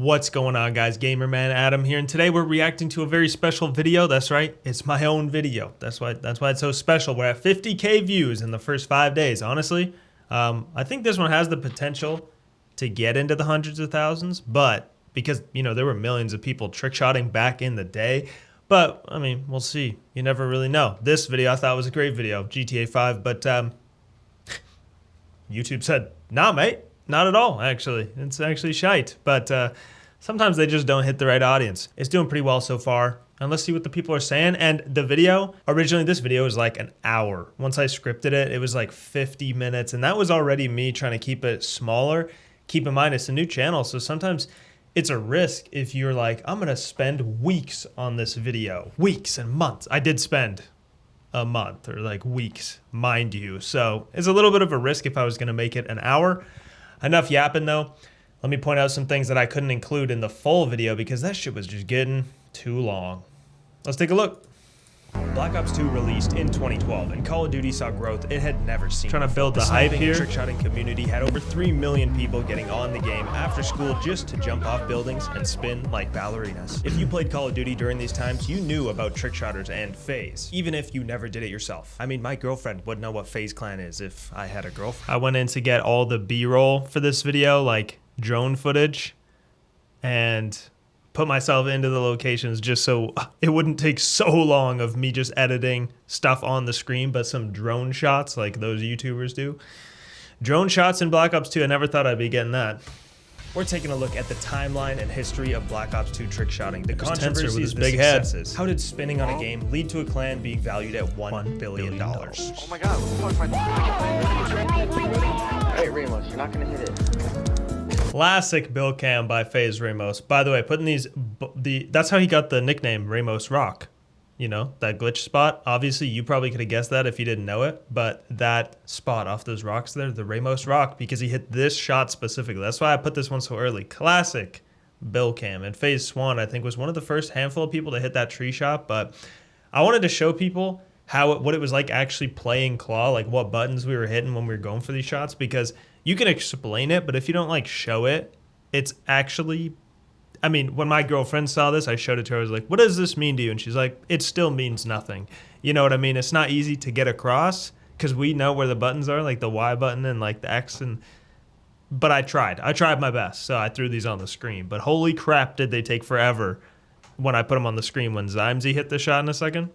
What's going on, guys? Gamerman Adam here, and today we're reacting to a very special video. That's right, it's my own video. That's why it's so special. We're at 50K views in the first 5 days. Honestly, I think this one has the potential to get into the hundreds of thousands, but because there were millions of people trickshotting back in the day. But I mean, we'll see. You never really know. This video I thought was a great video, GTA 5, but YouTube said, "Nah, mate." Not at all, actually. It's actually shite. But sometimes they just don't hit the right audience. It's doing pretty well so far. And let's see what the people are saying. And the video, originally this video was like an hour. Once I scripted it, it was like 50 minutes. And that was already me trying to keep it smaller. Keep in mind, it's a new channel. So sometimes it's a risk if you're like, I'm going to spend weeks on this video. Weeks and months. I did spend a month or like weeks, mind you. So it's a little bit of a risk if I was going to make it an hour. Enough yapping though. Let me point out some things that I couldn't include in the full video because that shit was just getting too long. Let's take a look. Black Ops 2 released in 2012 and Call of Duty saw growth it had never seen. Trying to build the hype here. The trickshotting community had over 3 million people getting on the game after school just to jump off buildings and spin like ballerinas. If you played Call of Duty during these times, you knew about trickshotters and FaZe, even if you never did it yourself. I mean, my girlfriend would know what FaZe Clan is if I had a girlfriend. I went in to get all the B-roll for this video, like drone footage, and put myself into the locations just so it wouldn't take so long of me just editing stuff on the screen, but some drone shots like those YouTubers do. Drone shots in Black Ops 2, I never thought I'd be getting that. We're taking a look at the timeline and history of Black Ops 2 trickshotting, the controversies, the successes. How did spinning on a game lead to a clan being valued at $1 billion? Oh my god, what the fuck? Hey, Ramos, you're not gonna hit it. Classic Bill Cam by FaZe Ramos. By the way, putting that's how he got the nickname Ramos Rock. You know, that glitch spot. Obviously, you probably could have guessed that if you didn't know it, but that spot off those rocks there, the Ramos Rock, because he hit this shot specifically. That's why I put this one so early. Classic Bill Cam. And FaZe Swan, I think, was one of the first handful of people to hit that tree shot, but I wanted to show people what it was like actually playing Claw, like what buttons we were hitting when we were going for these shots, because you can explain it, but if you don't like show it, it's actually, I mean, when my girlfriend saw this, I showed it to her. I was like, what does this mean to you? And she's like, it still means nothing. You know what I mean? It's not easy to get across because we know where the buttons are, like the Y button and like the X. But I tried my best. So I threw these on the screen, but holy crap, did they take forever when I put them on the screen when Zymesy hit the shot in a second.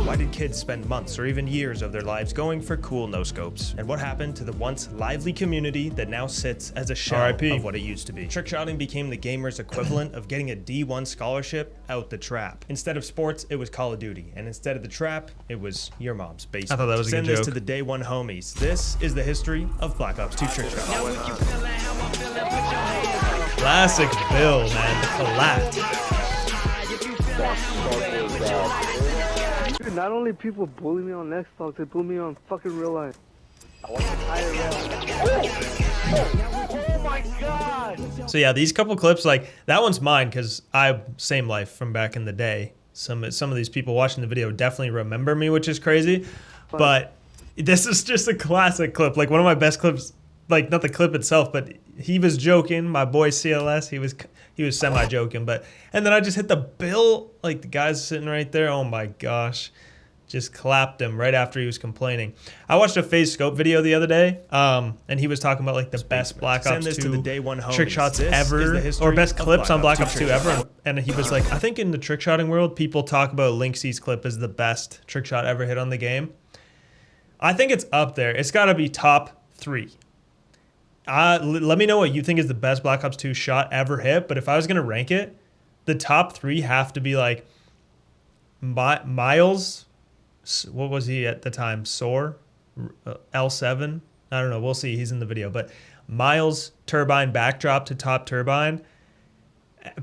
Why did kids spend months or even years of their lives going for cool no-scopes? And what happened to the once lively community that now sits as a shell of what it used to be? Trickshotting became the gamer's equivalent of getting a D1 scholarship out the trap. Instead of sports, it was Call of Duty. And instead of the trap, it was your mom's basement. I thought that was a good joke. Send this to the day one homies. This is the history of Black Ops 2 Trickshotting. Classic Bill, man. The collat. Dude, not only people bully me on Xbox, they bully me on fucking real life. I want to Oh my god! So yeah, these couple clips, like that one's mine because same life from back in the day. Some of these people watching the video definitely remember me, which is crazy. But this is just a classic clip, like one of my best clips. Like not the clip itself, but he was joking. My boy CLS, he was semi-joking, and then I just hit the bill, like the guy's sitting right there. Oh my gosh, just clapped him right after he was complaining. I watched a FaZe Scope video the other day, and he was talking about like the best Black Ops 2 trick shots ever, or best clips on Black Ops 2 ever. And he was like, I think in the trick-shotting world, people talk about Lynxie's clip as the best trick shot ever hit on the game. I think it's up there. It's got to be top 3. Let me know what you think is the best Black Ops 2 shot ever hit, but if I was going to rank it, the top 3 have to be like Miles, what was he at the time? Soar, L7? I don't know. We'll see. He's in the video. But Miles, turbine backdrop to top turbine.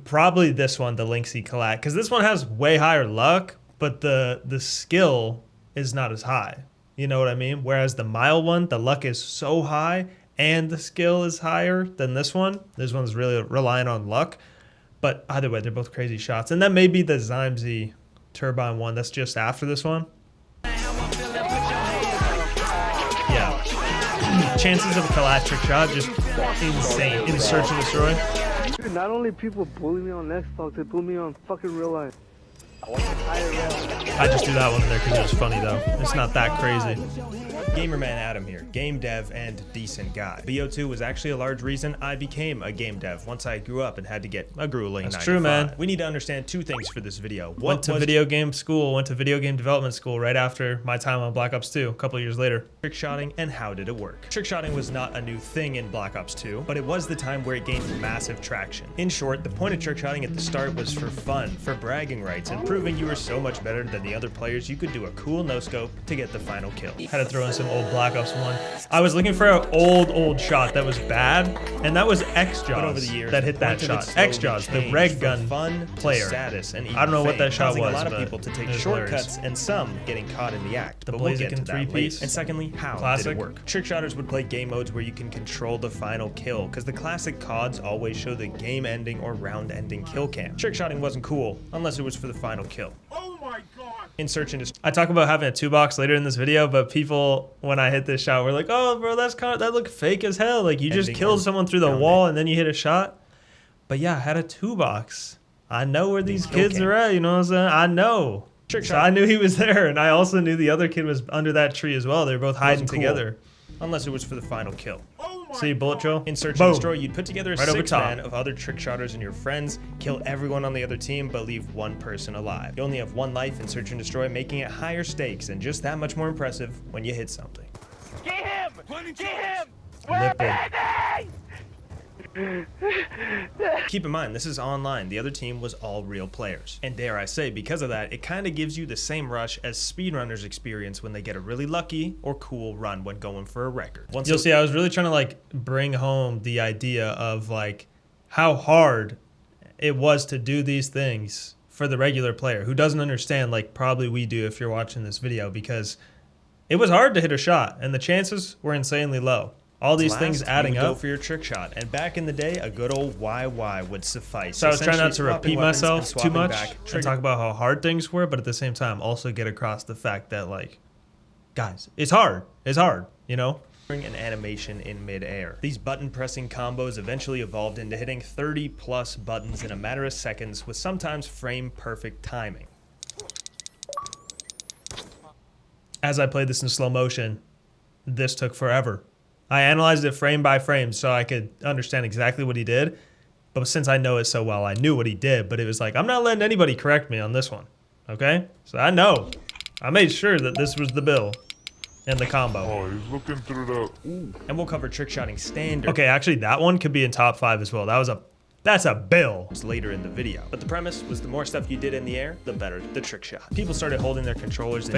Probably this one, the Lynxie collat, because this one has way higher luck, but the skill is not as high. You know what I mean? Whereas the Mile one, the luck is so high, and the skill is higher than this one. This one's really relying on luck. But either way, they're both crazy shots. And that may be the Zymesy turbine one that's just after this one. Yeah. Chances of a collat trick shot just insane. In Search and Destroy. Dude, not only people bully me on Xbox, they bully me on fucking real life. I just threw that one in there because it was funny though. It's not that crazy. Gamerman Adam here, game dev and decent guy. BO2 was actually a large reason I became a game dev once I grew up and had to get a grueling 9 to 5. True, man. We need to understand two things for this video. Went to video game development school right after my time on Black Ops 2, a couple years later. Trickshotting and how did it work? Trickshotting was not a new thing in Black Ops 2, but it was the time where it gained massive traction. In short, the point of trickshotting at the start was for fun, for bragging rights, and proving you were so much better than the other players you could do a cool no-scope to get the final kill. Had to throw in some old Black Ops 1. I was looking for an old shot that was bad, and that was X-Jaws that hit that shot. X-Jaws, the reg gun player. Status and I don't know what that shot was, a lot of people to take shortcuts and some getting caught in the act. The Blaziken 3-piece. And secondly, how did it work? Trickshotters would play game modes where you can control the final kill, because the classic CODs always show the game-ending or round-ending kill cam. Trickshotting wasn't cool unless it was for the final kill. Oh my god! In Search and Destroy. I talk about having a 2-box later in this video, but people, when I hit this shot, were like, "Oh, bro, that looked fake as hell. Like you just killed someone through the wall and then you hit a shot." But yeah, I had a 2-box. I know where these kids are at. You know what I'm saying? I know. So I knew he was there, and I also knew the other kid was under that tree as well. They were both hiding together. Unless it was for the final kill. See, bullet drill? In Search and Destroy, you'd put together a 6-man of other trickshotters and your friends, kill everyone on the other team, but leave one person alive. You only have one life in Search and Destroy, making it higher stakes and just that much more impressive when you hit something. Get him! Get him! Keep in mind, this is online. The other team was all real players. And dare I say, because of that, it kind of gives you the same rush as speedrunners experience when they get a really lucky or cool run when going for a record. You'll see, I was really trying to like bring home the idea of like how hard it was to do these things for the regular player who doesn't understand, like probably we do if you're watching this video, because it was hard to hit a shot and the chances were insanely low. All these things adding up. Go for your trick shot, and back in the day, a good old YY would suffice. So I was trying not to repeat myself too much and talk about how hard things were, but at the same time, also get across the fact that, like, guys, it's hard. It's hard, you know? An animation in mid-air. These button pressing combos eventually evolved into hitting 30+ buttons in a matter of seconds with sometimes frame-perfect timing. As I played this in slow motion, this took forever. I analyzed it frame by frame so I could understand exactly what he did. But since I know it so well, I knew what he did. But it was like, I'm not letting anybody correct me on this one. Okay? So I know. I made sure that this was the bill and the combo. Oh, he's looking through the... Ooh. And we'll cover trickshotting standard. Okay, actually, that one could be in top 5 as well. That's a bill. Later in the video. But the premise was the more stuff you did in the air, the better the trick shot. People started holding their controllers in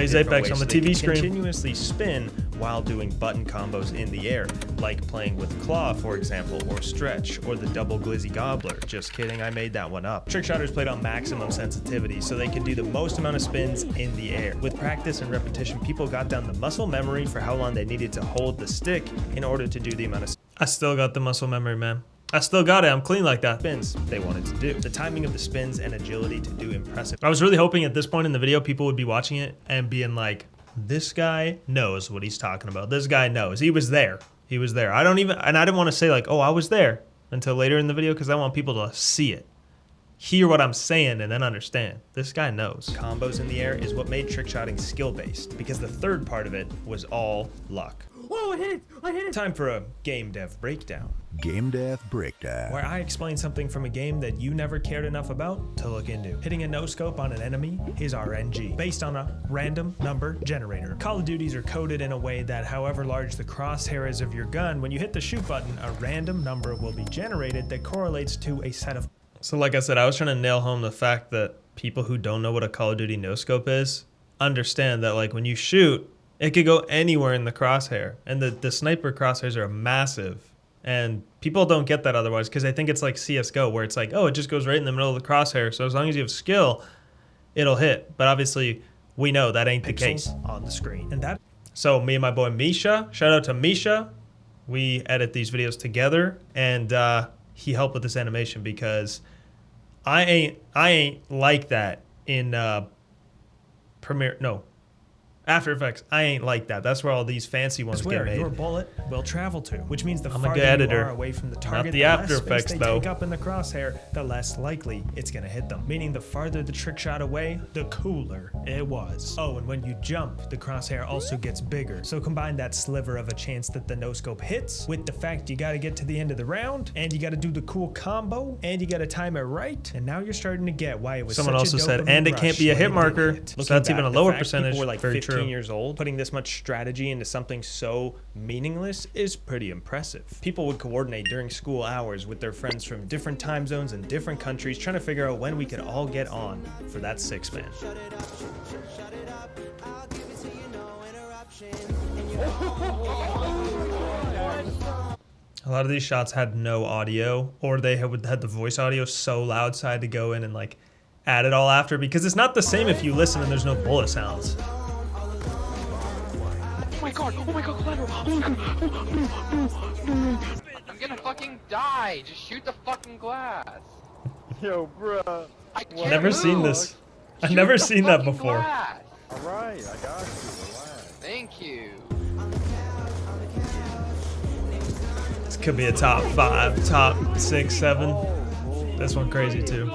Game Dev Breakdown, where I explain something from a game that you never cared enough about to look into. Hitting a no-scope on an enemy is RNG, based on a random number generator. Call of Duties are coded in a way that however large the crosshair is of your gun, when you hit the shoot button, a random number will be generated that correlates to a set of... So like I said, I was trying to nail home the fact that people who don't know what a Call of Duty no-scope is, understand that like when you shoot, it could go anywhere in the crosshair. And the sniper crosshairs are massive. And people don't get that otherwise because they think it's like CSGO where it's like, oh, it just goes right in the middle of the crosshair. So as long as you have skill, it'll hit. But obviously, we know that ain't the case on the screen. And so me and my boy Misha, shout out to Misha. We edit these videos together. And he helped with this animation because I ain't like that in Premiere. No. After Effects, I ain't like that. That's where all these fancy ones get made. Your bullet will travel to, which means the I'm a farther good you editor. are away from the target, Not the the After less space Effects, they though. take up in the crosshair, the less likely it's gonna hit them. Meaning the farther the trick shot away, the cooler it was. Oh, and when you jump, the crosshair also gets bigger. So combine that sliver of a chance that the no-scope hits with the fact you gotta get to the end of the round, and you gotta do the cool combo, and you gotta time it right, and now you're starting to get why it was Someone such also a said, dopamine and it rush can't be a when hit it did marker. hit. So Looking that's even a back, the lower fact percentage. People were like Very 15 true. years old. Putting this much strategy into something so meaningless is pretty impressive. People would coordinate during school hours with their friends from different time zones and different countries, trying to figure out when we could all get on for that 6-man. A lot of these shots had no audio, or they had the voice audio so loud, so I had to go in and like add it all after, because it's not the same if you listen and there's no bullet sounds. Oh my god, collateral. I'm gonna fucking die. Just shoot the fucking glass. Yo, bruh. I can't Never move. seen this. I've Shoot never the seen that fucking before. glass. Alright, I got you. Relax. Thank you. This could be a top 5, top 6, 7. This one crazy too.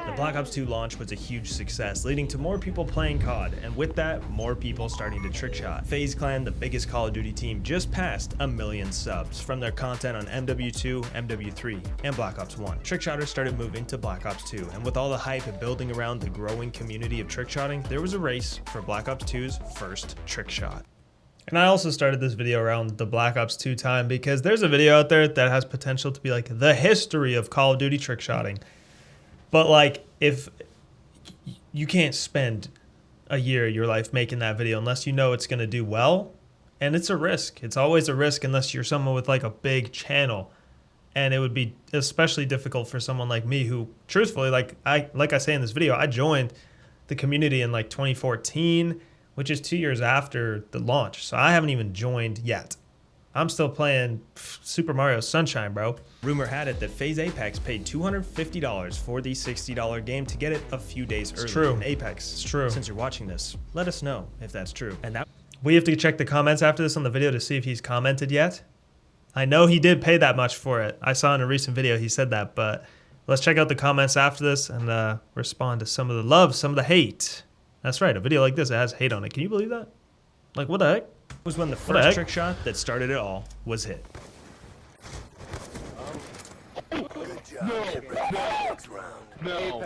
The Black Ops 2 launch was a huge success, leading to more people playing COD, and with that, more people starting to trickshot. FaZe Clan, the biggest Call of Duty team, just passed 1 million subs from their content on MW2, MW3, and Black Ops 1. Trickshotters started moving to Black Ops 2, and with all the hype building around the growing community of trickshotting, there was a race for Black Ops 2's first trickshot. And I also started this video around the Black Ops 2 time because there's a video out there that has potential to be like the history of Call of Duty trickshotting. But like, if you can't spend a year of your life making that video unless you know it's going to do well, and it's a risk. It's always a risk unless you're someone with like a big channel. And it would be especially difficult for someone like me who, truthfully, like I say in this video, I joined the community in like 2014, which is 2 years after the launch. So I haven't even joined yet. I'm still playing Super Mario Sunshine, bro. Rumor had it that FaZe Apex paid $250 for the $60 game to get it a few days early. It's true. And Apex, It's true. since you're watching this, let us know if that's true. And that We have to check the comments after this on the video to see if he's commented yet. I know he did pay that much for it. I saw in a recent video he said that, but let's check out the comments after this and respond to some of the love, some of the hate. That's right, a video like this, it has hate on it. Can you believe that? Like, what the heck? was when the the first heck? trick shot that started it all was hit.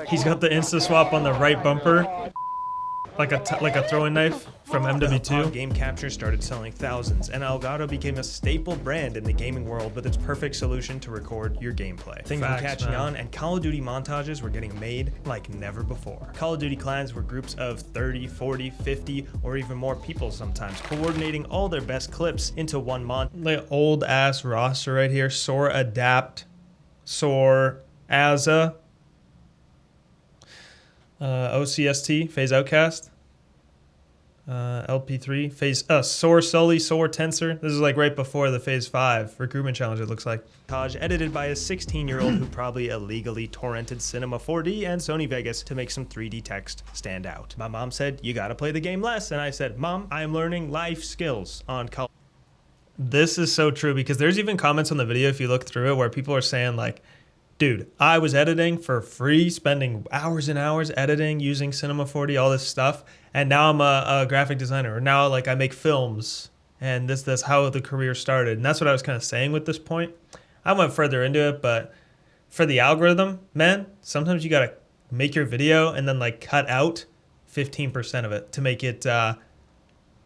He's got the insta swap on the right bumper, like a throwing knife from MW2. Game capture started selling thousands, and Elgato became a staple brand in the gaming world with its perfect solution to record your gameplay. Things Facts, were catching man. on, and Call of Duty montages were getting made like never before. Call of Duty clans were groups of 30, 40, 50, or even more people sometimes, coordinating all their best clips into one montage. Like old ass roster right here. Soar Adapt, Soar Aza, OCST, Phase Outcast, LP3, Phase Soar Sully, Soar Tensor. This is like right before the Phase 5 recruitment challenge, it looks like. Edited by a 16-year-old who probably illegally torrented Cinema 4D and Sony Vegas to make some 3D text stand out. My mom said, "You gotta play the game less," and I said, "Mom, I'm learning life skills on Call." This is so true because there's even comments on the video if you look through it where people are saying like, dude, I was editing for free, spending hours and hours editing using Cinema 4D, all this stuff, and now I'm a graphic designer, or now like I make films, and that's how the career started. And that's what I was kind of saying with this point. I went further into it, but for the algorithm, man, sometimes you gotta make your video and then like cut out 15% of it to make it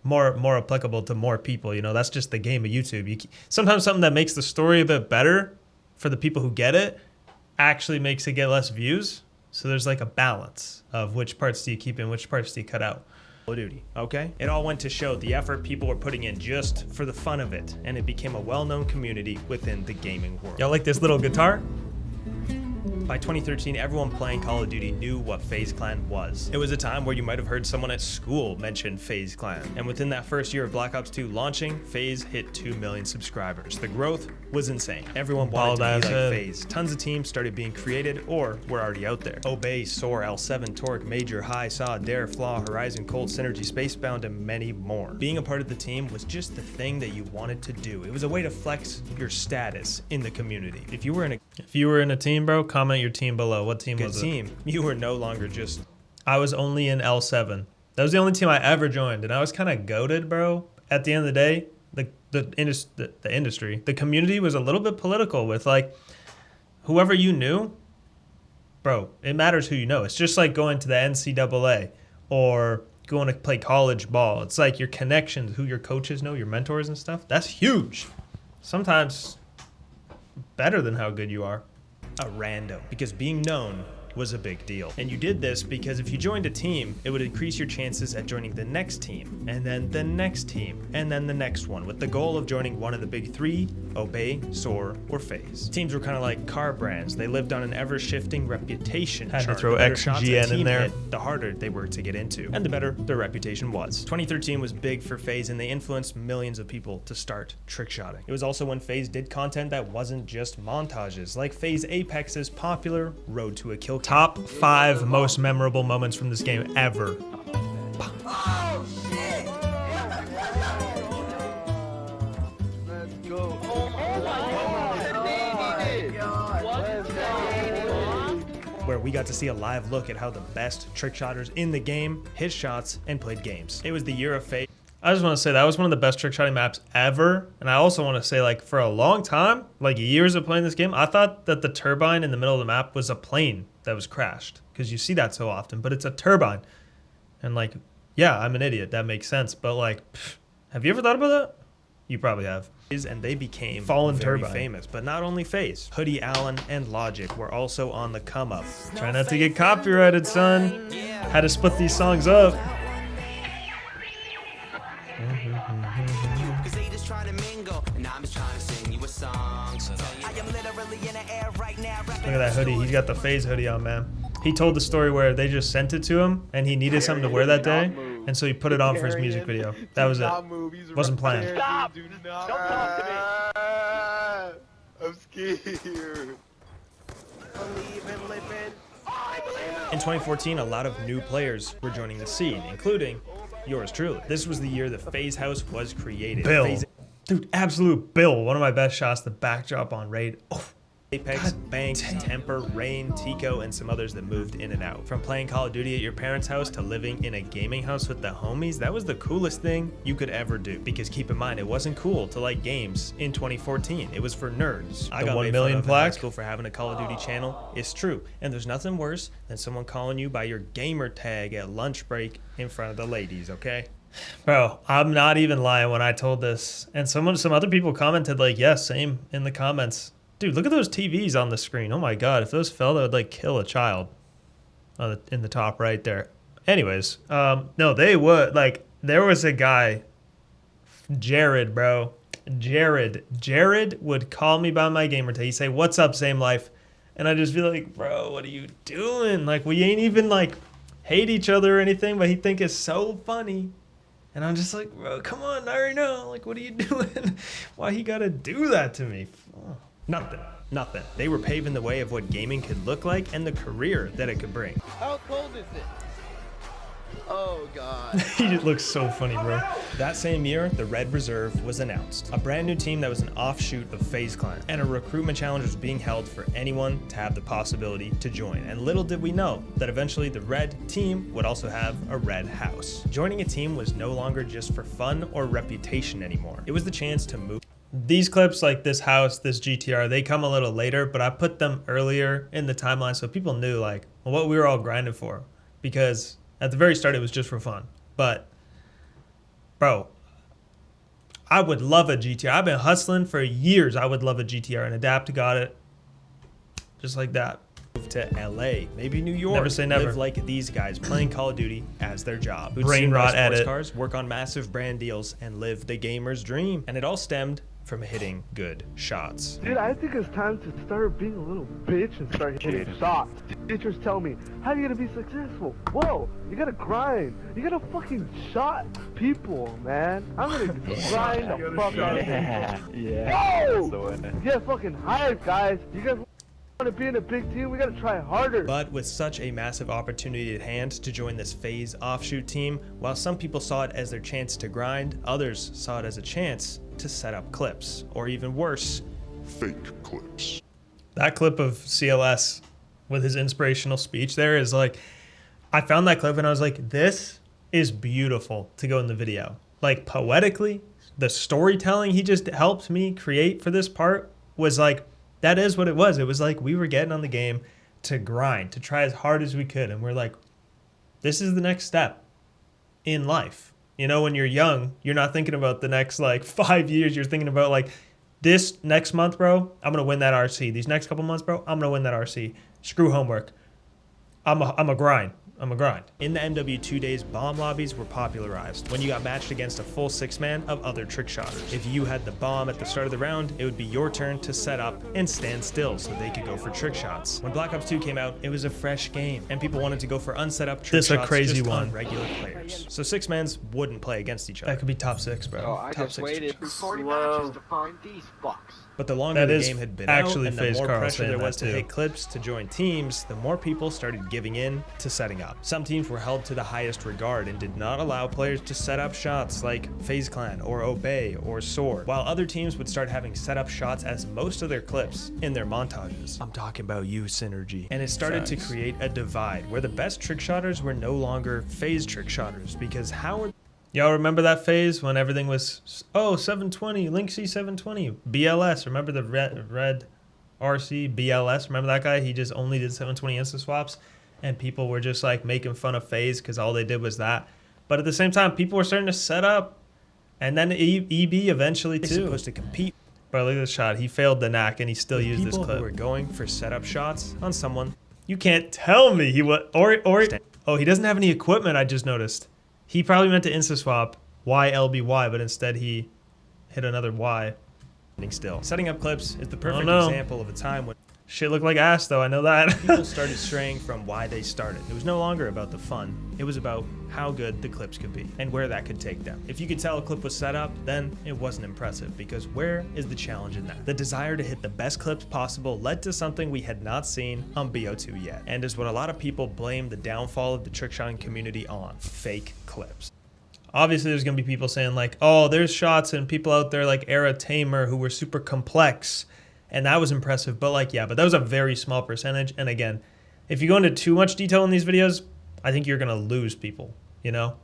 more applicable to more people. You know, that's just the game of YouTube. Sometimes something that makes the story a bit better for the people who get it actually makes it get less views. So there's like a balance of which parts do you keep in, which parts do you cut out. Call of Duty, okay? It all went to show the effort people were putting in just for the fun of it, and it became a well-known community within the gaming world. Y'all like this little guitar? By 2013, everyone playing Call of Duty knew what FaZe Clan was. It was a time where you might have heard someone at school mention FaZe Clan. And within that first year of Black Ops 2 launching, FaZe hit 2 million subscribers. The growth was insane. Everyone wanted to be like FaZe. Tons of teams started being created or were already out there. Obey, Soar, L7, Torque, Major, High, Saw, Dare, Flaw, Horizon, Colt, Synergy, Spacebound, and many more. Being a part of the team was just the thing that you wanted to do. It was a way to flex your status in the community. If you were in a team, bro, comment your team below. What team was it? You were no longer just... I was only in L7. That was the only team I ever joined, and I was kind of goated, bro. At the end of the day, the industry, the community was a little bit political with like whoever you knew, bro. It matters who you know. It's just like going to the NCAA or going to play college ball. It's like your connections, who your coaches know, your mentors and stuff. That's huge. Sometimes better than how good you are. A rando, because being known was a big deal. And you did this because if you joined a team, it would increase your chances at joining the next team, and then the next team, and then the next one, with the goal of joining one of the big three: Obey, Soar, or FaZe. Teams were kind of like car brands. They lived on an ever-shifting reputation chart. Had to throw XGN in there. The harder they were to get into, and the better their reputation was. 2013 was big for FaZe, and they influenced millions of people to start trickshotting. It was also when FaZe did content that wasn't just montages, like FaZe Apex's popular Road to a Kill. Top 5 most memorable moments from this game ever. Oh shit! Let's go. Where we got to see a live look at how the best trickshotters in the game hit shots and played games. It was the year of FaZe. I just want to say that was one of the best trickshotting maps ever. And I also want to say, like, for a long time, like years of playing this game, I thought that the turbine in the middle of the map was a plane that was crashed. Because you see that so often, but it's a turbine. And like, yeah, I'm an idiot. That makes sense. But like, have you ever thought about that? You probably have. And they became Fallen very turbine. famous. But not only FaZe, Hoodie Allen and Logic were also on the come up. Try not to get copyrighted, son. Had to split these songs up. Look at that hoodie. He's got the FaZe hoodie on, man. He told the story where they just sent it to him and he needed something to wear that day, and so he put it on for his music video. That was it. Wasn't planned. Stop! Don't talk to me. I'm scared. In 2014, a lot of new players were joining the scene, including yours truly. This was the year the FaZe House was created. Bill. FaZe Dude, absolute Bill. One of my best shots, the backdrop on Raid. Oh, Apex, Banks, Temper, Rain, Tico, and some others that moved in and out. From playing Call of Duty at your parents' house to living in a gaming house with the homies, that was the coolest thing you could ever do. Because keep in mind, it wasn't cool to like games in 2014. It was for nerds. I got 1 made million fun of in high plaque? school for having a Call of Duty channel. It's true. And there's nothing worse than someone calling you by your gamer tag at lunch break in front of the ladies, okay? bro, I'm not even lying when I told this. And some other people commented like, yes, same in the comments. Dude, look at those TVs on the screen. Oh my God, if those fell, that would like kill a child in the top right there. Anyways, no, they would. Like, there was a guy, Jared, bro. Jared would call me by my gamer tag. He'd say, "What's up, same life?" And I'd just be like, bro, what are you doing? Like, we ain't even like hate each other or anything, but he'd think it's so funny. And I'm just like, bro, come on, I already know. Like, what are you doing? Why he gotta do that to me? Oh. Nothing. They were paving the way of what gaming could look like and the career that it could bring. How cold is it? Oh God. He just looks so funny, bro. That same year, the Red Reserve was announced, a brand new team that was an offshoot of FaZe Clan, and a recruitment challenge was being held for anyone to have the possibility to join. And little did we know that eventually the Red team would also have a Red house. Joining a team was no longer just for fun or reputation anymore. It was the chance to move. These clips, like this house, this GTR, they come a little later, but I put them earlier in the timeline so people knew like what we were all grinding for. Because at the very start, it was just for fun. But, bro, I would love a GTR. I've been hustling for years. I would love a GTR, and Adapt got it just like that. Move to LA, maybe New York. Never say never. Live like these guys, playing Call of Duty as their job. Who'd Brain soon buy rot sports edit. cars, work on massive brand deals, and live the gamer's dream. And it all stemmed from hitting good shots. Dude, I think it's time to start being a little bitch and start hitting shots. Teachers tell me, how are you gonna be successful? Whoa, you gotta grind. You gotta fucking shot people, man. I'm gonna grind the fuck out of people. Yeah. Whoa! Get fucking hype, guys. You guys want to be in a big team? We gotta try harder. But with such a massive opportunity at hand to join this FaZe offshoot team, while some people saw it as their chance to grind, others saw it as a chance to set up clips, or even worse, Fake clips. That clip of CLS with his inspirational speech there is like, I found that clip and I was like, this is beautiful to go in the video. Like poetically, the storytelling he just helped me create for this part was like, that is what it was. It was like we were getting on the game to grind, to try as hard as we could. And we're like, this is the next step in life. You know, when you're young, you're not thinking about the next like 5 years. You're thinking about like, this next month, bro, I'm going to win that RC. These next couple months, bro, I'm going to win that RC. Screw homework. I'm a grind. I'm a grind. In the MW2 days, bomb lobbies were popularized when you got matched against a full 6-man of other trick shotters. If you had the bomb at the start of the round, it would be your turn to set up and stand still so they could go for trick shots. When Black Ops 2 came out, it was a fresh game, and people wanted to go for unset up trick This a shots crazy just on one. regular players. So 6-mans wouldn't play against each other. That could be top 6, bro. Oh, I top just 6. waited for 40 matches to find these fucks. But the longer That the is game had been actually out and the FaZe more Carl pressure saying there that was to too. hit clips to join teams, the more people started giving in to setting up. Some teams were held to the highest regard and did not allow players to set up shots like FaZe Clan or Obey or Sword, while other teams would start having set up shots as most of their clips in their montages. I'm talking about you, Synergy. And it started to create a divide where the best trick shotters were no longer FaZe trick shotters, because how are Y'all remember that phase when everything was, oh, 720, Link C 720, BLS. Remember the red RC, BLS? Remember that guy? He just only did 720 insta swaps, and people were just like making fun of FaZe because all they did was that. But at the same time, people were starting to set up, and then EB eventually too. supposed to compete? Bro, look at this shot. He failed the knack, and he still with used this people clip. who were going for setup shots on someone. You can't tell me he was, or oh, he doesn't have any equipment. I just noticed. He probably meant to insta swap YLBY, but instead he hit another Y. Still, setting up clips is the perfect no. example of a time when Shit looked like ass though. I know that. people started straying from why they started. It was no longer about the fun. It was about how good the clips could be and where that could take them. If you could tell a clip was set up, then it wasn't impressive, because where is the challenge in that? The desire to hit the best clips possible led to something we had not seen on BO2 yet, and is what a lot of people blame the downfall of the trickshotting community on: fake clips. Obviously, there's gonna be people saying like, "Oh, there's shots and people out there like Era Tamer who were super complex, and that was impressive." But like, yeah, but that was a very small percentage. And again, if you go into too much detail in these videos, I think you're gonna lose people. You know,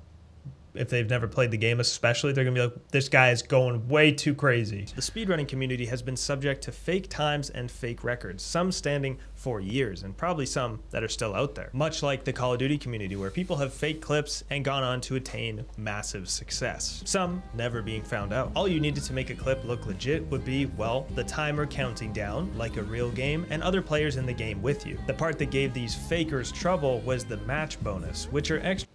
if they've never played the game, especially, they're gonna be like, "This guy is going way too crazy." The speedrunning community has been subject to fake times and fake records, some standing for years, and probably some that are still out there. Much like the Call of Duty community, where people have fake clips and gone on to attain massive success, some never being found out. All you needed to make a clip look legit would be, well, the timer counting down like a real game and other players in the game with you. The part that gave these fakers trouble was the match bonus, which are extra.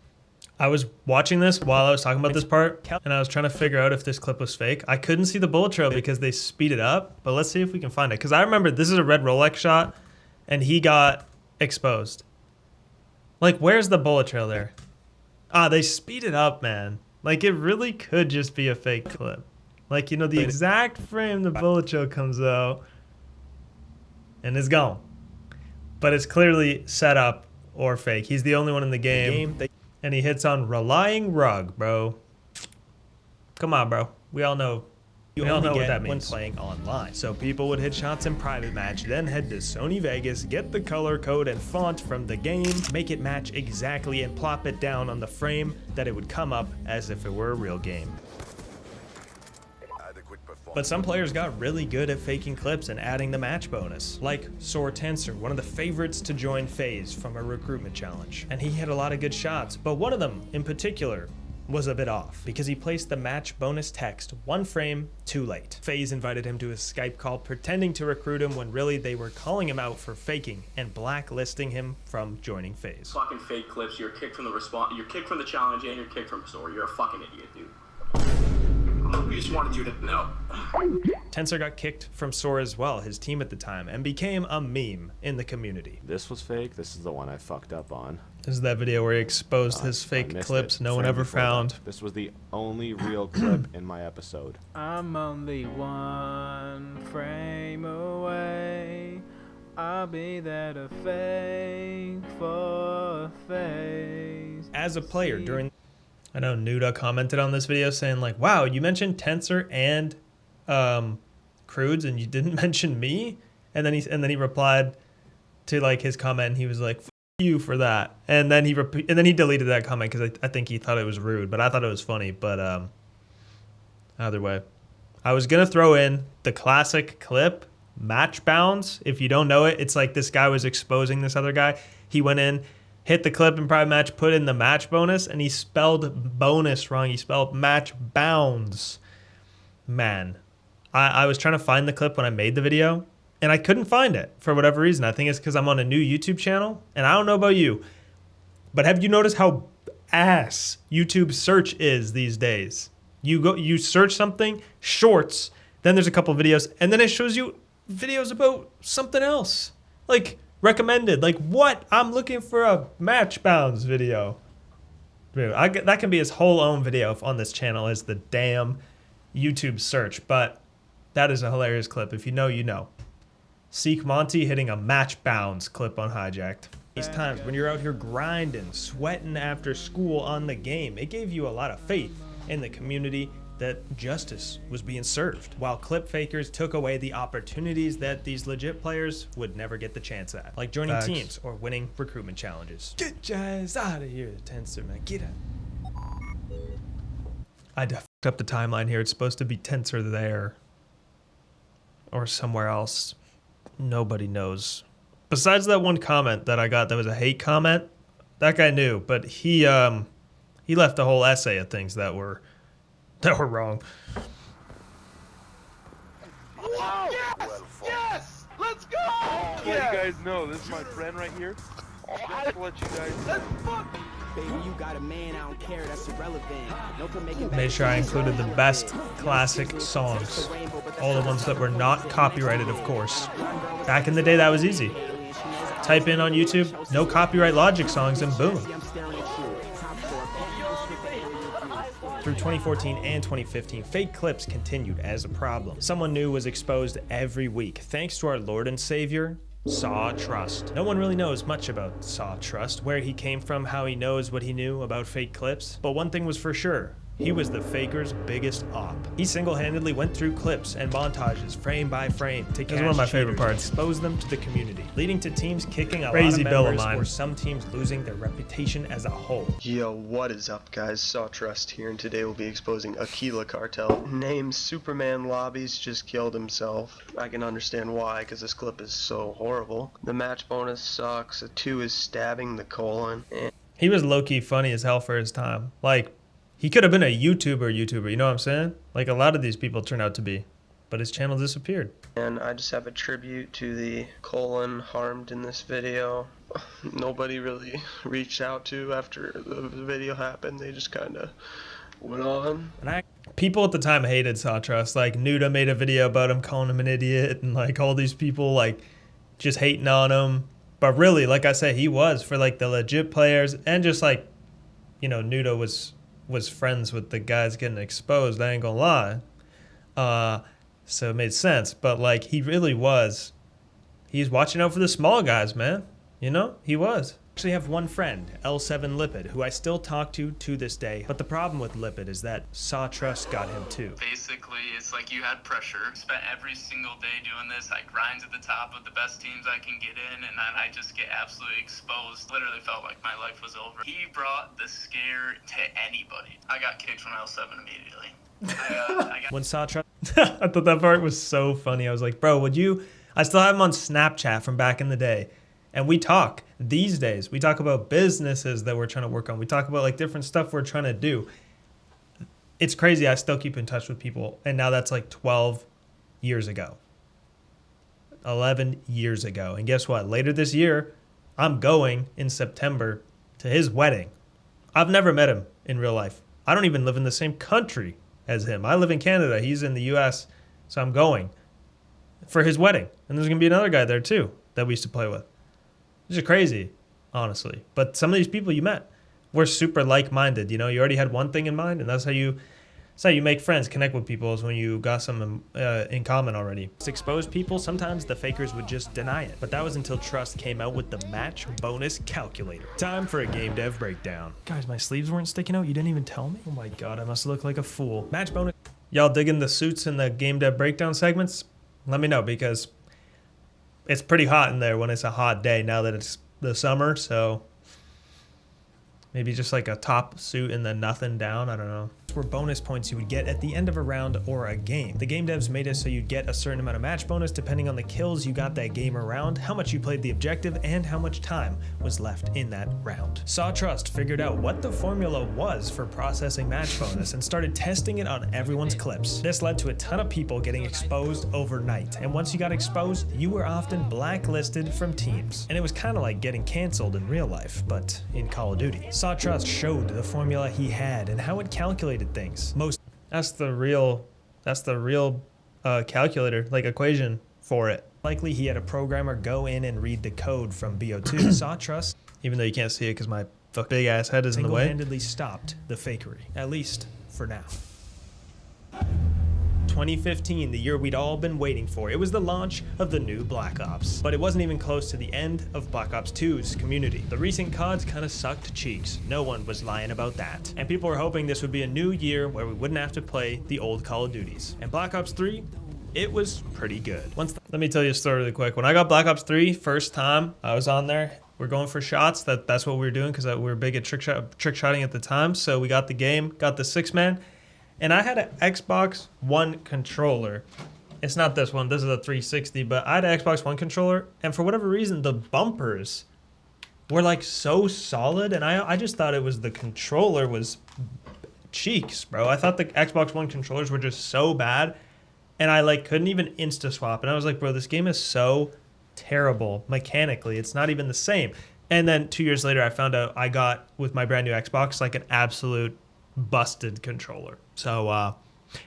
I was watching this while I was talking about this part, and I was trying to figure out if this clip was fake. I couldn't see the bullet trail because they speed it up, but let's see if we can find it. Because I remember this is a red Rolex shot, and he got exposed. Like, where's the bullet trail there? Ah, they speed it up, man. Like, it really could just be a fake clip. Like, you know, the exact frame the bullet trail comes out, and it's gone. But it's clearly set up or fake. He's the only one in the game. And he hits on Relying Rug, bro. Come on, bro. We all know. We all know what that means when playing online. So people would hit shots in private match, then head to Sony Vegas, get the color code and font from the game, make it match exactly, and plop it down on the frame that it would come up as if it were a real game. But some players got really good at faking clips and adding the match bonus, like Soar Tensor, one of the favorites to join FaZe from a recruitment challenge. And he hit a lot of good shots, but one of them in particular was a bit off because he placed the match bonus text one frame too late. FaZe invited him to a Skype call pretending to recruit him when really they were calling him out for faking and blacklisting him from joining FaZe. Fucking fake clips, you're kicked from the response, you're kicked from the challenge, and you're kicked from Soar. You're a fucking idiot, dude. We just wanted you to know. Tensor got kicked from Sora as well, his team at the time, and became a meme in the community. This was fake. This is the one I fucked up on. This is that video where he exposed his fake clips no one ever found. This was the only real clip in my episode. I'm only one frame away. I'll be there to fake for a face. As a player during... I know Nuda commented on this video saying like, wow, you mentioned Tensor and Crudes and you didn't mention me? And then he replied to like his comment and he was like, F you for that. And then he deleted that comment because I think he thought it was rude, but I thought it was funny. But either way, I was gonna throw in the classic clip, match bounds. If you don't know it, it's like this guy was exposing this other guy. He went in, hit the clip in private match, put in the match bonus, and he spelled bonus wrong. He spelled match bounds. Man, I was trying to find the clip when I made the video, and I couldn't find it for whatever reason. I think it's because I'm on a new YouTube channel, and I don't know about you, but have you noticed how ass YouTube search is these days? You search something, shorts, then there's a couple videos, and then it shows you videos about something else. Like, recommended. Like, what? I'm looking for a match bounds video. Dude, that can be his whole own video on this channel is the damn YouTube search. But that is a hilarious clip. If you know, you know. Seek Monty hitting a match bounds clip on Hijacked. These times when you're out here grinding, sweating after school on the game, it gave you a lot of faith in the community that justice was being served, while clip fakers took away the opportunities that these legit players would never get the chance at, like joining teams or winning recruitment challenges. Get your ass out of here, Tensor, man. Get out. I fucked up the timeline here. It's supposed to be Tensor there or somewhere else. Nobody knows. Besides that one comment that I got that was a hate comment, that guy knew, but he left a whole essay of things that were wrong. Whoa! Yes! Yes! Let's go! Let you guys know, this is my friend right here. Just to let you guys know. Baby, you got a man, I don't care, that's irrelevant. No for making Made sure I included the best classic songs. All the ones that were not copyrighted, of course. Back in the day, that was easy. Type in on YouTube, no copyright Logic songs, and boom. Through 2014 and 2015, fake clips continued as a problem. Someone new was exposed every week, thanks to our Lord and Savior, Saw Trust. No one really knows much about Saw Trust, where he came from, how he knows what he knew about fake clips, but one thing was for sure. He was the faker's biggest op. He single-handedly went through clips and montages frame by frame to catch one of my favorite cheaters and parts. expose them to the community, leading to teams kicking a Crazy lot bill of of members mine. or some teams losing their reputation as a whole. Yo, what is up guys? Saw Trust here, and today we'll be exposing Aquila Cartel. Named Superman Lobbies just killed himself. I can understand why, because this clip is so horrible. The match bonus sucks. A 2 is stabbing the colon. He was low-key funny as hell for his time. Like, he could have been a YouTuber, you know what I'm saying? Like a lot of these people turn out to be. But his channel disappeared. And I just have a tribute to the colon harmed in this video. Nobody really reached out to after the video happened. They just kind of went on. And people at the time hated Saw Trust. Like Nuda made a video about him, calling him an idiot, and like all these people like just hating on him. But really, like I said, he was for like the legit players, and just like, you know, Nuda was friends with the guys getting exposed. I ain't gonna lie. So it made sense. But like he really was. He's watching out for the small guys, man. You know, he was. I actually have one friend, L7 Lipid, who I still talk to this day. But the problem with Lipid is that Saw Trust got him too. Basically, it's like you had pressure. Spent every single day doing this. I grind to the top of the best teams I can get in, and then I just get absolutely exposed. Literally felt like my life was over. He brought the scare to anybody. I got kicked from L7 immediately. When Saw Trust, I thought that part was so funny. I was like, bro, would you? I still have him on Snapchat from back in the day. And we talk these days. We talk about businesses that we're trying to work on. We talk about like different stuff we're trying to do. It's crazy. I still keep in touch with people. And now that's like 12 years ago. 11 years ago. And guess what? Later this year, I'm going in September to his wedding. I've never met him in real life. I don't even live in the same country as him. I live in Canada. He's in the US. So I'm going for his wedding. And there's going to be another guy there too that we used to play with. Which is crazy, honestly. But some of these people you met were super like-minded. You know, you already had one thing in mind, and that's how you make friends, connect with people, is when you got some in common already. Exposed people, sometimes the fakers would just deny it. But that was until Trust came out with the match bonus calculator. Time for a game dev breakdown. Guys, my sleeves weren't sticking out. You didn't even tell me? Oh my God, I must look like a fool. Match bonus. Y'all digging the suits in the game dev breakdown segments? Let me know, because it's pretty hot in there when it's a hot day now that it's the summer. So maybe just like a top suit and then nothing down. I don't know. Were bonus points you would get at the end of a round or a game. The game devs made it so you'd get a certain amount of match bonus depending on the kills you got that game around, how much you played the objective, and how much time was left in that round. Saw Trust figured out what the formula was for processing match bonus and started testing it on everyone's clips. This led to a ton of people getting exposed overnight, and once you got exposed, you were often blacklisted from teams. And it was kind of like getting canceled in real life, but in Call of Duty. Saw Trust showed the formula he had and how it calculated things. That's the real calculator, like equation for it. Likely he had a programmer go in and read the code from BO2. Saw Trust, even though you can't see it because my big ass head is in the way, single-handedly stopped the fakery, at least for now. 2015, the year we'd all been waiting for. It was the launch of the new Black Ops, but it wasn't even close to the end of Black Ops 2's community. The recent CODs kind of sucked cheeks. No one was lying about that. And people were hoping this would be a new year where we wouldn't have to play the old Call of Duties. And Black Ops 3, it was pretty good. Let me tell you a story really quick. When I got Black Ops 3, first time I was on there, we're going for shots. That's what we were doing because we were big at trick shotting at the time. So we got the game, got the 6-man. And I had an Xbox One controller. It's not this one. This is a 360, but I had an Xbox One controller. And for whatever reason, the bumpers were like so solid. And I just thought it was the controller was cheeks, bro. I thought the Xbox One controllers were just so bad. And I like couldn't even insta swap. And I was like, bro, this game is so terrible mechanically. It's not even the same. And then 2 years later, I found out I got with my brand new Xbox like an absolute busted controller. So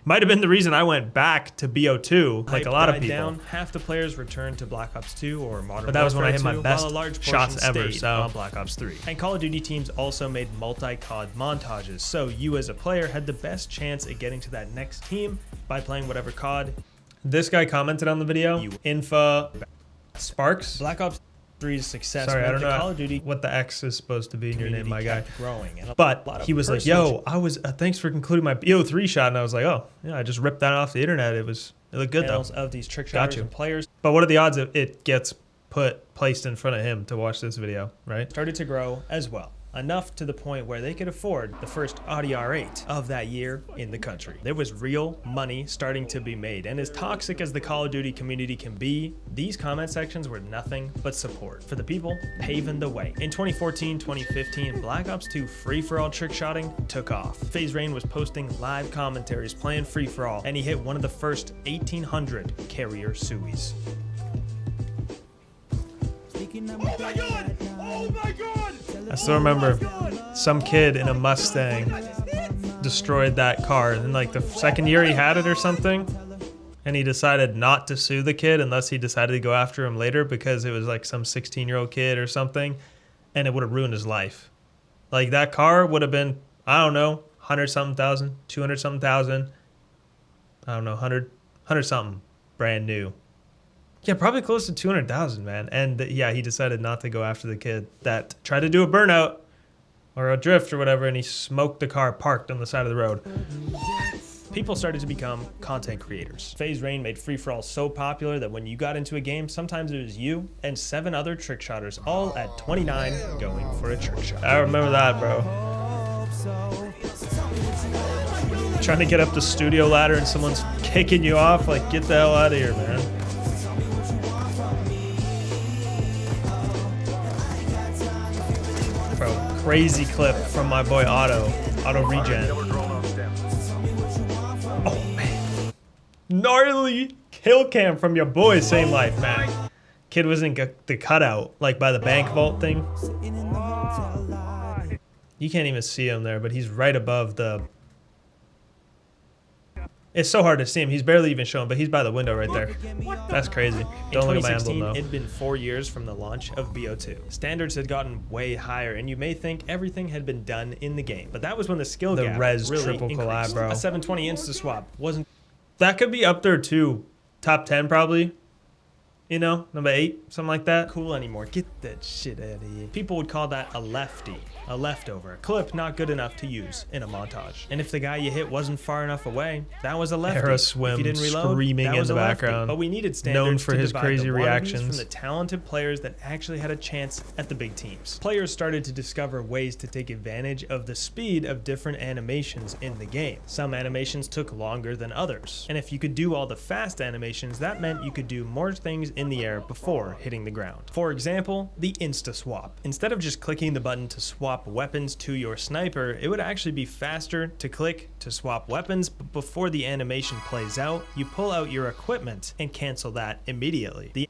might have been the reason I went back to BO2 like a lot of people. Down, half the players returned to Black Ops 2 or Modern Warfare 2, but that was when I hit my best shots ever, so on Black Ops 3. And Call of Duty teams also made multi-COD montages, so you as a player had the best chance at getting to that next team by playing whatever COD. This guy commented on the video, Infa Sparks. Black Ops 3's success. Sorry, I don't know Call of Duty what the X is supposed to be in your name, my guy. Growing, but he was like, "Yo, I was thanks for concluding my BO3 shot," and I was like, "Oh, yeah, I just ripped that off the internet. It looked good though." Of these trick shotters and players, but what are the odds of it gets placed in front of him to watch this video? Right? Started to grow as well. Enough to the point where they could afford the first Audi R8 of that year in the country. There was real money starting to be made, and as toxic as the Call of Duty community can be, these comment sections were nothing but support for the people paving the way. In 2014-2015, Black Ops 2 free-for-all trick-shotting took off. FaZe Rain was posting live commentaries playing free-for-all, and he hit one of the first 1,800 carrier suies. Oh my god! Oh my god! I still remember some kid in a Mustang destroyed that car. And like the second year he had it or something, and he decided not to sue the kid unless he decided to go after him later because it was like some 16-year-old kid or something, and it would have ruined his life. Like that car would have been, I don't know, 100-something thousand, 200-something thousand, I don't know, 100-something brand new. Yeah, probably close to 200,000, man. And yeah, he decided not to go after the kid that tried to do a burnout or a drift or whatever, and he smoked the car parked on the side of the road. People started to become content creators. FaZe Rain made free-for-all so popular that when you got into a game, sometimes it was you and 7 other trick shotters, all at 29 going for a trick shot. I remember that, bro. Trying to get up the studio ladder and someone's kicking you off, like get the hell out of here, man. Crazy clip from my boy Auto Regen. Oh man, gnarly kill cam from your boy Same Life, man. Kid was in the cutout, like by the bank vault thing. You can't even see him there, but he's right above the It's so hard to see him. He's barely even shown, but he's by the window right there. That's crazy. Don't look at my emblem, though. It'd been 4 years from the launch of BO2. Standards had gotten way higher, and you may think everything had been done in the game, but that was when the skill The gap res really triple increased. collab, bro. A 720 insta-swap wasn't... That could be up there, too. Top 10, probably. You know, number 8, something like that. cool anymore. Get that shit out of here. People would call that a lefty, a leftover, a clip not good enough to use in a montage. And if the guy you hit wasn't far enough away, that was a lefty. Hera If Swim you didn't reload, screaming that in was the a lefty. background. But we needed standards Known for to his divide crazy the wannabes reactions. from the talented players that actually had a chance at the big teams. Players started to discover ways to take advantage of the speed of different animations in the game. Some animations took longer than others. And if you could do all the fast animations, that meant you could do more things in the air before hitting the ground. For example, the insta swap. Instead of just clicking the button to swap weapons to your sniper, it would actually be faster to click to swap weapons, but before the animation plays out, you pull out your equipment and cancel that immediately.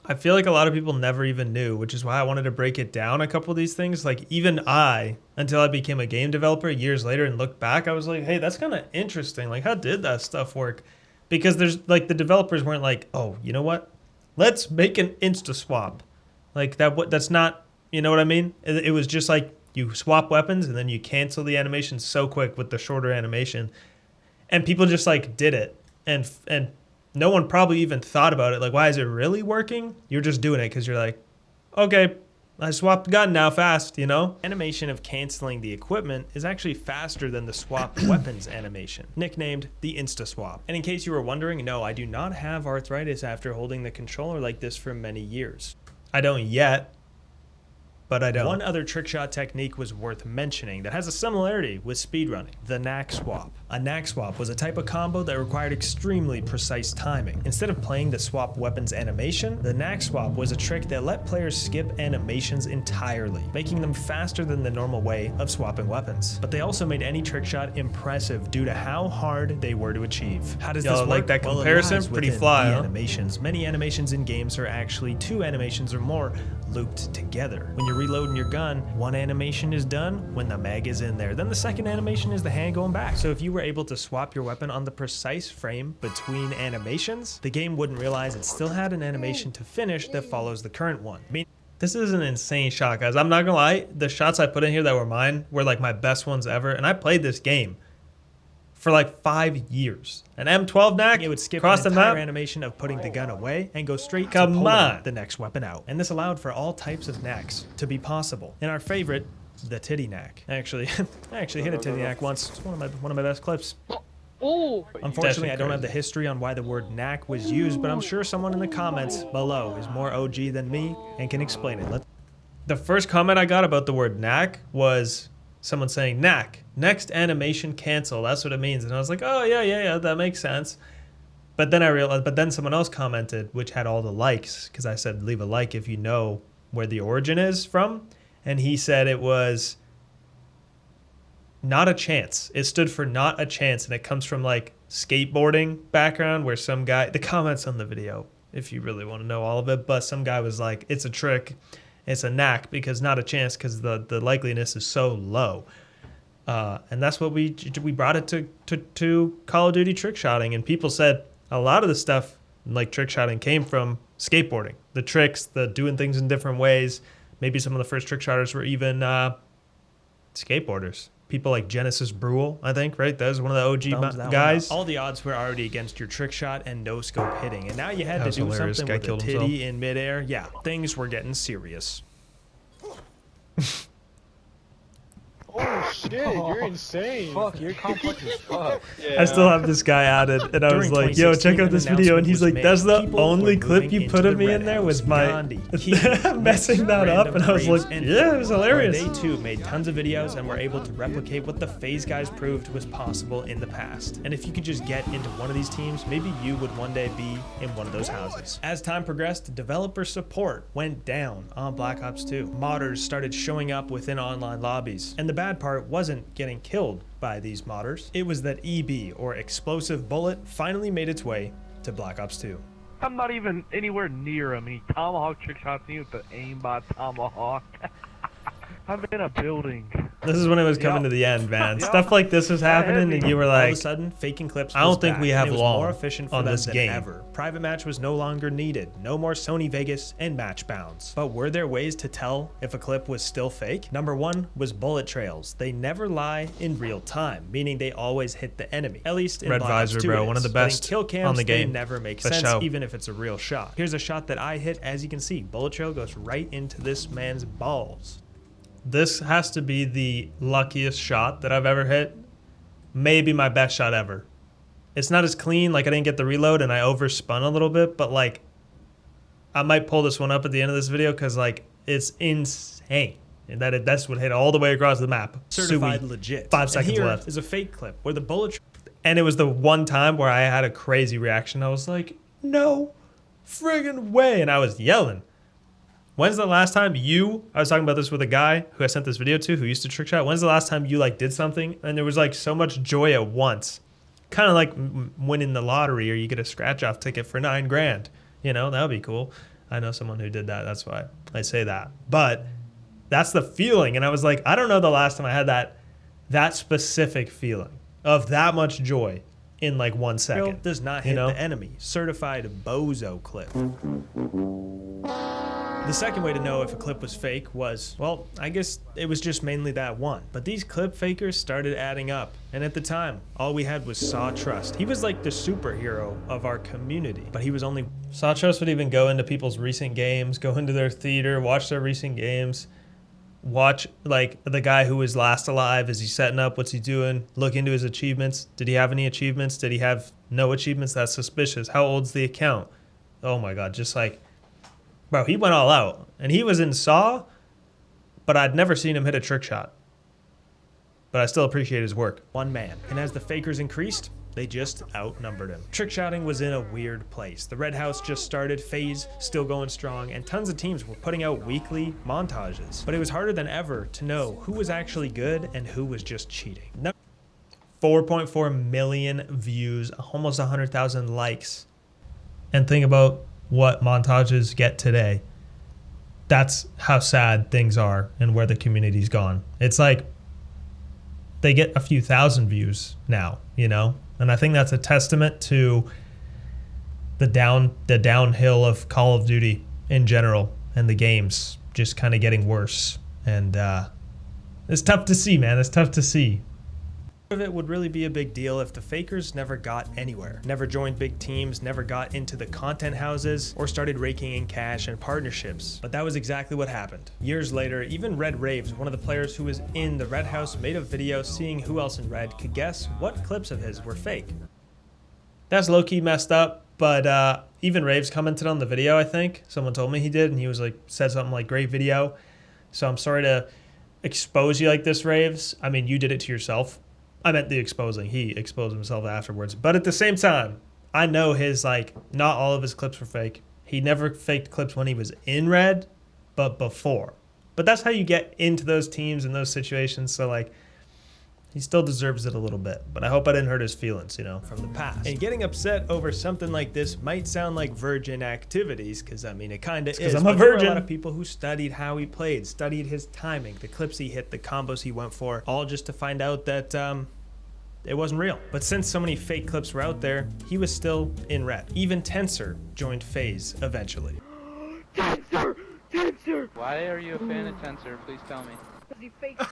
I feel like a lot of people never even knew, which is why I wanted to break it down, a couple of these things. Like, even I, until I became a game developer years later and looked back, I was like, hey, that's kind of interesting. Like, how did that stuff work? Because there's, like, the developers weren't like, oh, you know what? Let's make an insta swap. Like, that's not, you know what I mean? It was just like you swap weapons and then you cancel the animation so quick with the shorter animation. And people just like did it. And no one probably even thought about it. Like, why is it really working? You're just doing it because you're like, okay, I swapped the gun now fast, you know? Animation of canceling the equipment is actually faster than the swap weapons animation, nicknamed the Insta Swap. And in case you were wondering, no, I do not have arthritis after holding the controller like this for many years. I don't yet, but I don't. One other trickshot technique was worth mentioning that has a similarity with speedrunning, the knack swap. A knack swap was a type of combo that required extremely precise timing. Instead of playing the swap weapons animation, the knack swap was a trick that let players skip animations entirely, making them faster than the normal way of swapping weapons. But they also made any trickshot impressive due to how hard they were to achieve. How does this work? Like that Well, it comparison? lies Pretty within fly, the huh? animations. Many animations in games are actually 2 animations or more looped together. When you're reloading your gun, one animation is done when the mag is in there. Then the second animation is the hand going back. So if you were able to swap your weapon on the precise frame between animations, the game wouldn't realize it still had an animation to finish that follows the current one. This is an insane shot, guys. I'm not gonna lie. The shots I put in here that were mine were like my best ones ever. And I played this game for like 5 years. An M12 knack, It would skip across an the entire map. animation of putting the gun away and go straight Come to pulling on. the next weapon out. And this allowed for all types of knacks to be possible. And our favorite, the titty knack. Actually, I actually hit a titty knack once. It's one of my best clips. Oh! Unfortunately, I don't have the history on why the word knack was used, but I'm sure someone in the comments below is more OG than me and can explain it. The first comment I got about the word knack was someone saying knack, next animation cancel. That's what it means. And I was like, oh yeah, that makes sense. But then I realized, but then someone else commented, which had all the likes, because I said leave a like if you know where the origin is from. And he said it was not a chance. It stood for not a chance. And it comes from like skateboarding background where some guy, the comments on the video, if you really want to know all of it, but some guy was like, it's a trick. It's a knack because not a chance because the likeliness is so low. And that's what we brought it to Call of Duty trickshotting. And people said a lot of the stuff like trickshotting came from skateboarding. The tricks, the doing things in different ways. Maybe some of the first trickshotters were even skateboarders. People like Genesis Brule, I think, right? That was one of the OG guys. All the odds were already against your trick shot and no scope hitting. And now you had to do hilarious. something Guy with a killed titty in midair. Yeah, things were getting serious. Oh shit, you're insane. Fuck, you're complex as fuck. Yeah. I still have this guy added, and I was During like, yo, check 2016, out this an video. And announcement he's was like, made. that's the People only were clip moving you put into of the me in Red there House. was my Gandhi, Keith, messing that up. And I was like, and yeah, it was hilarious. They too made tons of videos and were able to replicate what the FaZe guys proved was possible in the past. And if you could just get into one of these teams, maybe you would one day be in one of those houses. As time progressed, developer support went down on Black Ops 2. Modders started showing up within online lobbies. And the bad part wasn't getting killed by these modders. It was that EB, or explosive bullet, finally made its way to Black Ops 2. I'm not even anywhere near him. He tomahawk trick shots me with the aimbot tomahawk. I'm in a building. This is when it was coming to the end, man. Stuff like this was happening, and you were like, all of a sudden, faking clips. I don't think we have long more efficient on this game ever. Private match was no longer needed. No more Sony Vegas and match bounds. But were there ways to tell if a clip was still fake? Number one was bullet trails. They never lie in real time, meaning they always hit the enemy. At least in Red Visor, bro, one of the best kill cams, on the game. They never make sense, even if it's a real shot. Here's a shot that I hit. As you can see, bullet trail goes right into this man's balls. This has to be the luckiest shot that I've ever hit. Maybe my best shot ever. It's not as clean, like I didn't get the reload and I overspun a little bit, but like I might pull this one up at the end of this video because like it's insane. And that's what hit all the way across the map. Certified legit. 5 seconds here left. Is a fake clip where the bullet, and it was the one time where I had a crazy reaction. I was like, no friggin' way, and I was yelling. When's the last time I was talking about this with a guy who I sent this video to who used to trick shot. When's the last time you like did something and there was like so much joy at once? Kind of like winning the lottery or you get a scratch off ticket for $9 grand. You know, that would be cool. I know someone who did that. That's why I say that. But that's the feeling. And I was like, I don't know the last time I had that specific feeling of that much joy in like 1 second. Does not hit the enemy. Certified bozo clip. The second way to know if a clip was fake was, well, I guess it was just mainly that one. But these clip fakers started adding up. And at the time, all we had was Saw Trust. He was like the superhero of our community. But he was only... Saw Trust would even go into people's recent games, go into their theater, watch their recent games, watch like the guy who was last alive. Is he setting up? What's he doing? Look into his achievements. Did he have any achievements? Did he have no achievements? That's suspicious. How old's the account? Oh my God, just like... Bro, he went all out. And he was in Saw, but I'd never seen him hit a trick shot. But I still appreciate his work. One man. And as the fakers increased, they just outnumbered him. Trickshotting was in a weird place. The Red House just started, FaZe still going strong, and tons of teams were putting out weekly montages. But it was harder than ever to know who was actually good and who was just cheating. 4.4 million views, almost 100,000 likes. And think about what montages get today. That's how sad things are and where the community's gone. It's like they get a few thousand views now, you know? And I think that's a testament to the downhill of Call of Duty in general and the games just kind of getting worse. And it's tough to see, man. It's tough to see. Of it would really be a big deal if the fakers never got anywhere, never joined big teams, never got into the content houses, or started raking in cash and partnerships. But that was exactly what happened. Years later, even Red Raves, one of the players who was in the Red House, made a video seeing who else in Red could guess what clips of his were fake. That's low-key messed up, but even Raves commented on the video, I think. Someone told me he did, and he was like, said something like, great video. So I'm sorry to expose you like this, Raves. I mean, you did it to yourself. I meant the exposing. He exposed himself afterwards. But at the same time, I know his, like, not all of his clips were fake. He never faked clips when he was in Red, but before. But that's how you get into those teams and those situations. So, like, he still deserves it a little bit. But I hope I didn't hurt his feelings, you know, from the past. And getting upset over something like this might sound like virgin activities, because, I mean, it kind of is. Because I'm a virgin. There were a lot of people who studied how he played, studied his timing, the clips he hit, the combos he went for, all just to find out that it wasn't real. But since so many fake clips were out there, he was still in Red. Even Tensor joined FaZe eventually. Tensor! Tensor! Why are you a fan of Tensor? Please tell me. Because he faked.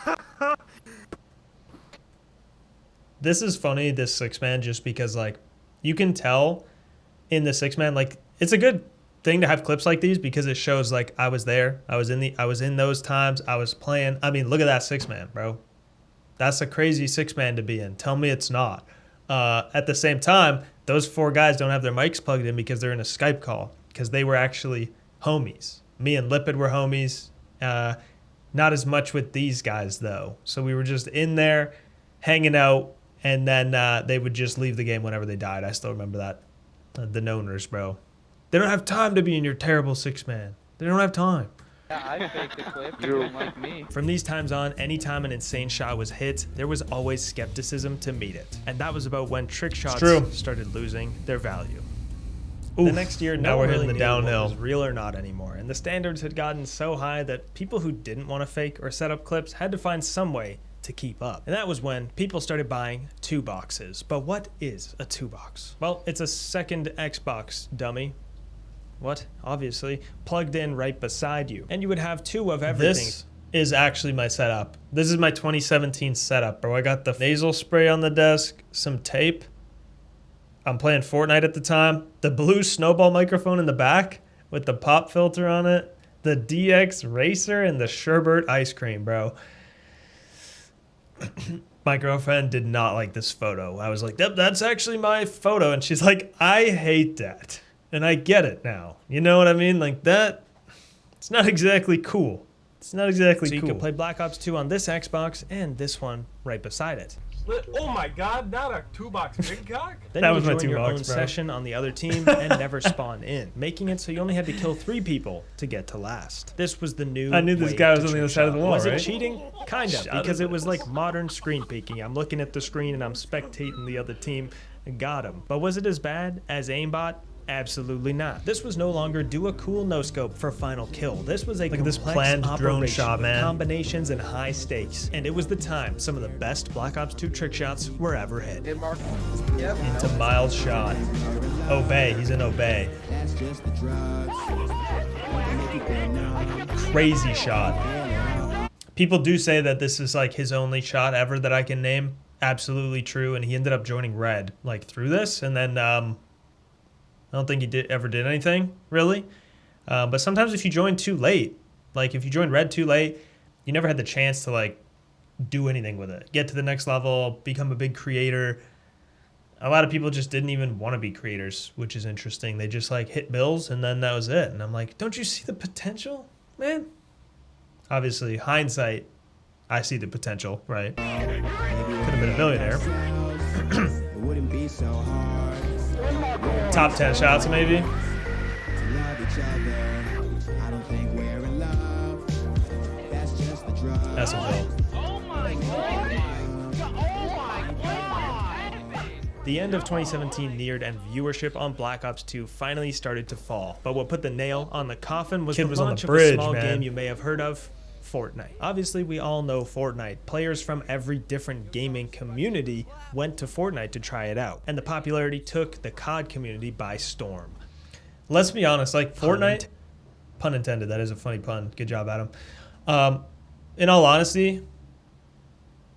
This is funny, this 6-man, just because, like, you can tell in the 6-man, like, it's a good thing to have clips like these because it shows, like, I was there, I was in those times, I was playing. I mean, look at that 6-man, bro. That's a crazy 6-man to be in. Tell me it's not. At the same time, those 4 guys don't have their mics plugged in because they're in a Skype call because they were actually homies. Me and Lipid were homies. Not as much with these guys, though. So we were just in there hanging out, and then they would just leave the game whenever they died. I still remember that. The Noners, bro. They don't have time to be in your terrible 6-man. They don't have time. Yeah, I faked the clip. You didn't like me. From these times on, anytime an insane shot was hit, there was always skepticism to meet it. And that was about when trick shots started losing their value. The next year, now no we're one hitting really the knew what downhill. was real or not anymore, and the standards had gotten so high that people who didn't want to fake or set up clips had to find some way to keep up. And that was when people started buying 2 boxes. But what is a 2 box? Well, it's a second Xbox, dummy. What? Obviously, plugged in right beside you. And you would have 2 of everything. This is actually my setup. This is my 2017 setup, bro. I got the nasal spray on the desk, some tape. I'm playing Fortnite at the time. The blue snowball microphone in the back with the pop filter on it. The DX Racer and the sherbet ice cream, bro. My girlfriend did not like this photo. I was like, yep, that's actually my photo. And she's like, I hate that. And I get it now. You know what I mean? Like that, it's not exactly cool. It's not exactly so cool. You could play Black Ops 2 on this Xbox and this one right beside it. Oh my god, not a 2-box big cock? Then That you was would my join your 2 own box, bro. session on the other team and never spawn in, making it so you only had to kill 3 people to get to last. This was the new I knew this way guy was to on the other trick side of the shot. wall, Was right? it cheating? Kind of, Shut because up. it was like modern screen peeking. I'm looking at the screen and I'm spectating the other team and got him. But was it as bad as aimbot? Absolutely not. This was no longer do a cool no-scope for final kill. This was a Look at this complex planned drone operation shot, with man. combinations and high stakes. And it was the time some of the best Black Ops 2 trick shots were ever hit. Into Miles' shot. Obey. He's in Obey. Crazy shot. People do say that this is like his only shot ever that I can name. Absolutely true. And he ended up joining Red like through this. And then I don't think he ever did anything really. But sometimes if you join too late, like if you join Red too late, you never had the chance to like do anything with it. Get to the next level, become a big creator. A lot of people just didn't even want to be creators, which is interesting. They just like hit bills and then that was it. And I'm like, don't you see the potential, man? Obviously, hindsight, I see the potential, right? Could have been a millionaire. Top 10 shots, maybe. That's a bill. The end of 2017 neared and viewership on Black Ops 2 finally started to fall. But what put the nail on the coffin was Kid the was on the launch bridge, of a small man. game you may have heard of, Fortnite. Obviously, we all know Fortnite. Players from every different gaming community went to Fortnite to try it out. And the popularity took the COD community by storm. Let's be honest, like Fortnite, pun intended, that is a funny pun. Good job, Adam. In all honesty,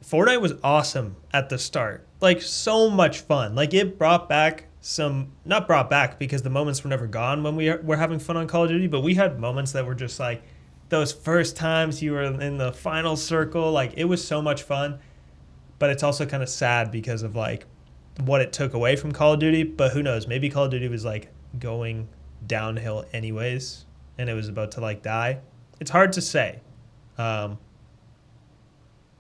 Fortnite was awesome at the start. Like, so much fun. Like, it brought back some, not brought back because the moments were never gone when we were having fun on Call of Duty, but we had moments that were just like, those first times you were in the final circle, like, it was so much fun. But it's also kind of sad because of, like, what it took away from Call of Duty. But who knows? Maybe Call of Duty was, like, going downhill anyways, and it was about to, like, die. It's hard to say. But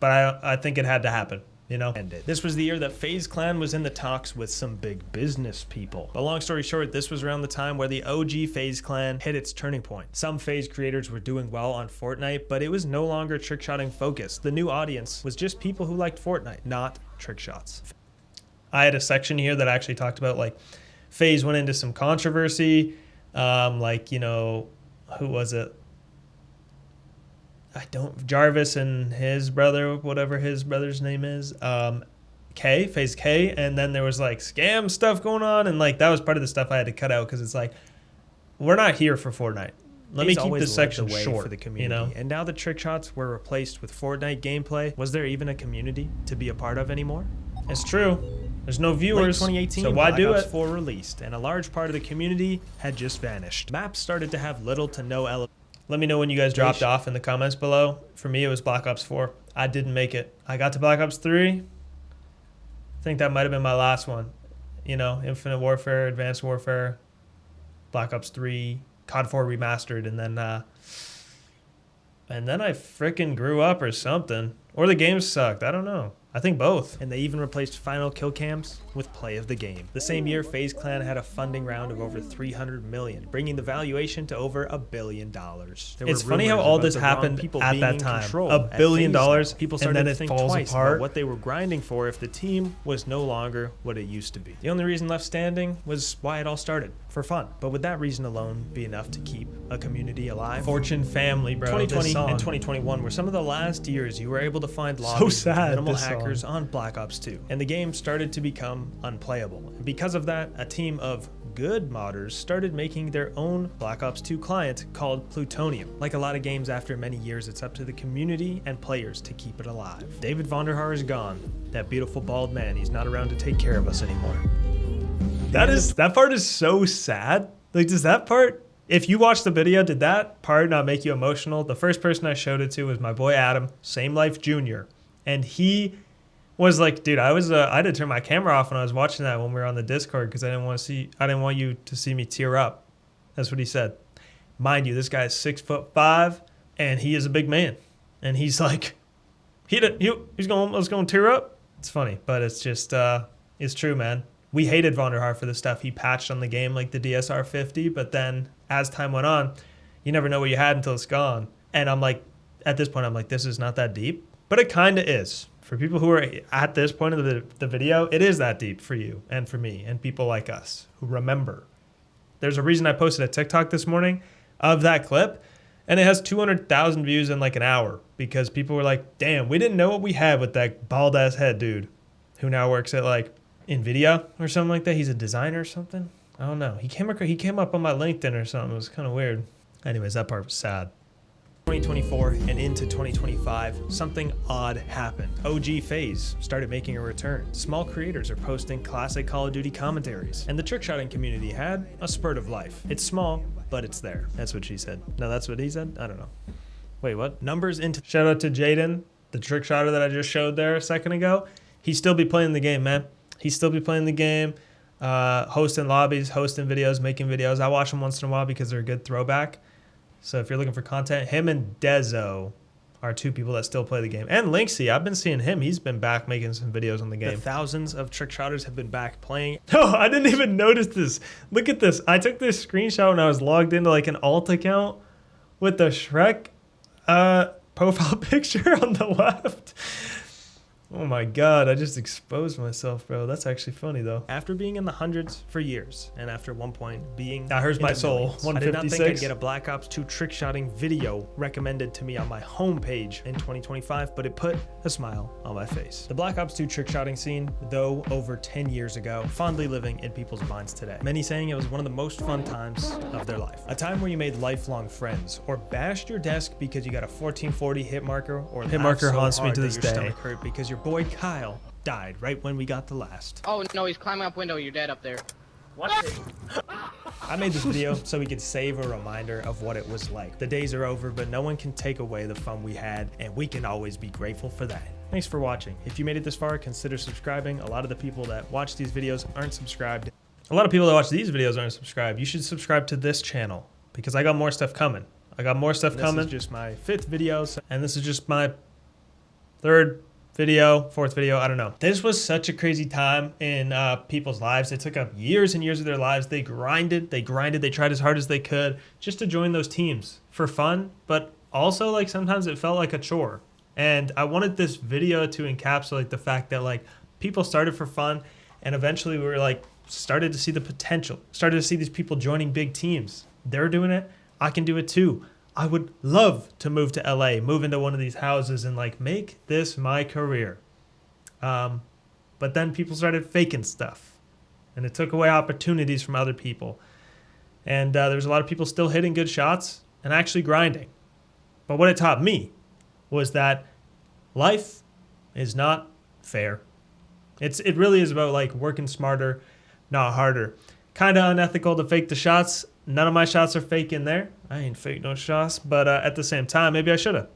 I think it had to happen, you know? This was the year that FaZe Clan was in the talks with some big business people. But long story short, this was around the time where the OG FaZe Clan hit its turning point. Some FaZe creators were doing well on Fortnite, but it was no longer trickshotting focused. The new audience was just people who liked Fortnite, not trick shots. I had a section here that actually talked about, like, FaZe went into some controversy. Like, you know, who was it? Jarvis and his brother, whatever his brother's name is, FaZe K, and then there was like scam stuff going on, and like that was part of the stuff I had to cut out because it's like, we're not here for Fortnite. Let me keep this section short for the community. You know? And now the trick shots were replaced with Fortnite gameplay. Was there even a community to be a part of anymore? It's true. There's no viewers, Late 2018, so why Black do Ops it? 4 released, and a large part of the community had just vanished. Maps started to have little to no elevation. Let me know when you guys dropped off in the comments below. For me, it was Black Ops 4. I didn't make it. I got to Black Ops 3. I think that might have been my last one. You know, Infinite Warfare, Advanced Warfare, Black Ops 3, COD 4 Remastered, and then I freaking grew up or something. Or the game sucked. I don't know. I think both. And they even replaced final kill cams with play of the game. The same year, FaZe Clan had a funding round of over 300 million, bringing the valuation to over $1 billion. It's funny how all this happened at that time. $1 billion, people started to think twice about what they were grinding for if the team was no longer what it used to be. The only reason left standing was why it all started, for fun. But would that reason alone be enough to keep a community alive? Fortune family, bro. 2020 and 2021 were some of the last years you were able to find lobbies with minimal hackers on Black Ops 2, and the game started to become unplayable. And because of that, a team of good modders started making their own Black Ops 2 client called Plutonium. Like a lot of games after many years, it's up to the community and players to keep it alive. David Vonderhaar is gone. That beautiful bald man, he's not around to take care of us anymore. That part is so sad. Like, does that part, if you watch the video, did that part not make you emotional? The first person I showed it to was my boy Adam, Same Life Jr. And he was like, dude, I had to turn my camera off when I was watching that when we were on the Discord because I didn't want you to see me tear up. That's what he said. Mind you, this guy is 6'5" and he is a big man. And he's like, he's going to tear up. It's funny, but it's just, it's true, man. We hated Vonderhaar for the stuff he patched on the game, like the DSR 50, but then as time went on, you never know what you had until it's gone. And I'm like, at this point, I'm like, this is not that deep, but it kind of is. For people who are at this point of the video, it is that deep for you and for me and people like us who remember. There's a reason I posted a TikTok this morning of that clip, and it has 200,000 views in like an hour because people were like, damn, we didn't know what we had with that bald-ass head dude who now works at like NVIDIA or something like that. He's a designer or something. I don't know. He came up on my LinkedIn or something. It was kind of weird. Anyways, that part was sad. 2024 and into 2025, something odd happened. OG FaZe started making a return. Small creators are posting classic Call of Duty commentaries, and the Trickshotting community had a spurt of life. It's small, but it's there. That's what she said. No, that's what he said? I don't know. Wait, what? Numbers into... Shout out to Jaden, the Trickshotter that I just showed there a second ago. He still be playing the game, man. He still be playing the game, hosting lobbies, hosting videos, making videos. I watch them once in a while because they're a good throwback. So if you're looking for content, him and Dezo are two people that still play the game. And Linksy, I've been seeing him. He's been back making some videos on the game. The thousands of Trickshotters have been back playing. Oh, I didn't even notice this. Look at this. I took this screenshot when I was logged into like an alt account with the Shrek profile picture on the left. Oh my God, I just exposed myself, bro. That's actually funny though. After being in the hundreds for years, and after one point being that hurts my soul, 156. I did not think I'd get a Black Ops 2 trickshotting video recommended to me on my homepage in 2025, but it put a smile on my face. The Black Ops 2 trickshotting scene, though over 10 years ago, fondly living in people's minds today. Many saying it was one of the most fun times of their life. A time where you made lifelong friends, or bashed your desk because you got a 1440 hit marker, or hit marker haunts me to this day. Stomach hurt because your boy Kyle died right when we got the last. Oh no, he's climbing up window. You're dead up there. What? I made this video so we could save a reminder of what it was like. The days are over, but no one can take away the fun we had, and we can always be grateful for that. Thanks for watching. If you made it this far, consider subscribing. A lot of the people that watch these videos aren't subscribed. A lot of people that watch these videos aren't subscribed. You should subscribe to this channel because I got more stuff coming. This is just my 5th video, and this is just my 3rd video, 4th video, I don't know. This was such a crazy time in people's lives. It took up years and years of their lives. They grinded, they tried as hard as they could just to join those teams for fun, but also like sometimes it felt like a chore. And I wanted this video to encapsulate the fact that like people started for fun and eventually we were like started to see the potential, started to see these people joining big teams. They're doing it, I can do it too. I would love to move to LA, move into one of these houses and like make this my career. But then people started faking stuff and it took away opportunities from other people. And there's a lot of people still hitting good shots and actually grinding. But what it taught me was that life is not fair. It really is about like working smarter, not harder. Kind of unethical to fake the shots. None of my shots are fake in there. I ain't fake no shots, but at the same time, maybe I should have.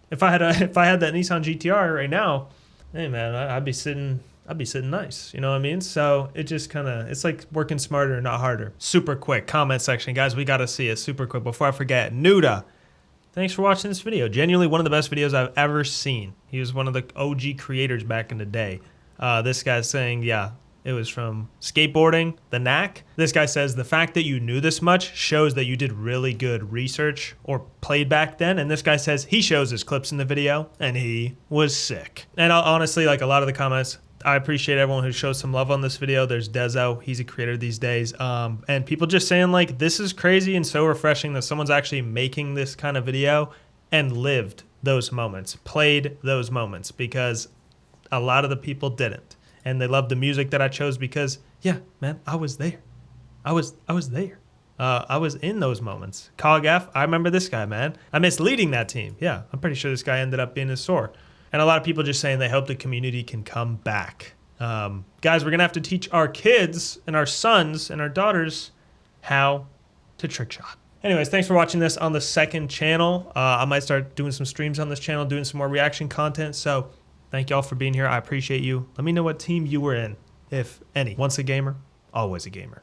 If I had that Nissan GTR right now, hey man, I'd be sitting nice. You know what I mean? So it just it's like working smarter, not harder. Super quick comment section, guys. We gotta see it super quick before I forget. Nuda, thanks for watching this video. Genuinely one of the best videos I've ever seen. He was one of the OG creators back in the day. This guy's saying, yeah, it was from skateboarding, the knack. This guy says the fact that you knew this much shows that you did really good research or played back then. And this guy says he shows his clips in the video and he was sick. And honestly, like a lot of the comments, I appreciate everyone who shows some love on this video. There's Dezo, he's a creator these days. And people just saying like, this is crazy and so refreshing that someone's actually making this kind of video and lived those moments, played those moments, because a lot of the people didn't. And they love the music that I chose because, yeah, man, I was there. I was there. I was in those moments. Cog F, I remember this guy, man. I miss leading that team. Yeah, I'm pretty sure this guy ended up being a sore. And a lot of people just saying they hope the community can come back. Guys, we're going to have to teach our kids and our sons and our daughters how to trick shot. Anyways, thanks for watching this on the second channel. I might start doing some streams on this channel, doing some more reaction content. So thank y'all for being here. I appreciate you. Let me know what team you were in, if any. Once a gamer, always a gamer.